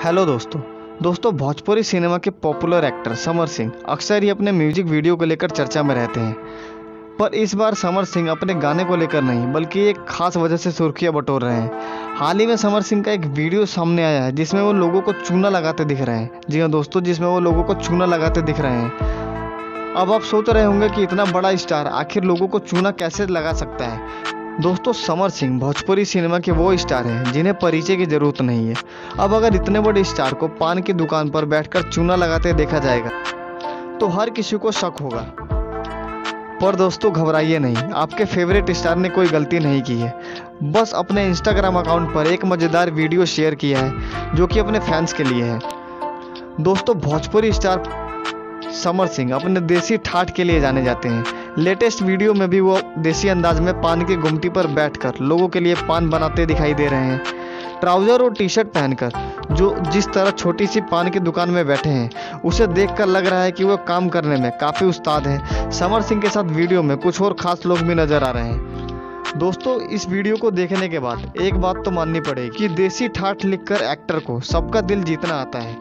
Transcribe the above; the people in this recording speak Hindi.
हेलो दोस्तों भोजपुरी सिनेमा के पॉपुलर एक्टर समर सिंह अक्सर ही अपने म्यूजिक वीडियो को लेकर चर्चा में रहते हैं। पर इस बार समर सिंह अपने गाने को लेकर नहीं बल्कि एक खास वजह से सुर्खियां बटोर रहे हैं। हाल ही में समर सिंह का एक वीडियो सामने आया है जिसमें वो लोगों को चूना लगाते दिख रहे हैं। जी हाँ दोस्तों, जिसमें वो लोगों को चूना लगाते दिख रहे हैं। अब आप सोच रहे होंगे कि इतना बड़ा स्टार आखिर लोगों को चूना कैसे लगा सकता है। दोस्तों, समर सिंह भोजपुरी सिनेमा के वो स्टार हैं जिन्हें परिचय की जरूरत नहीं है। अब अगर इतने बड़े स्टार को पान की दुकान पर बैठकर चूना लगाते देखा जाएगा तो हर किसी को शक होगा। पर दोस्तों घबराइए नहीं, आपके फेवरेट स्टार ने कोई गलती नहीं की है। बस अपने इंस्टाग्राम अकाउंट पर एक मज़ेदार वीडियो शेयर किया है जो कि अपने फैंस के लिए है। दोस्तों, भोजपुरी स्टार समर सिंह अपने देसी ठाठ के लिए जाने जाते हैं। लेटेस्ट वीडियो में भी वो देसी अंदाज में पान की गुमटी पर बैठकर लोगों के लिए पान बनाते दिखाई दे रहे हैं। ट्राउजर और टी शर्ट पहनकर जो जिस तरह छोटी सी पान की दुकान में बैठे हैं उसे देखकर लग रहा है कि वो काम करने में काफ़ी उस्ताद हैं। समर सिंह के साथ वीडियो में कुछ और ख़ास लोग भी नज़र आ रहे हैं। दोस्तों, इस वीडियो को देखने के बाद एक बात तो माननी पड़ेगी कि देसी ठाठ लिखकर एक्टर को सबका दिल जीतना आता है।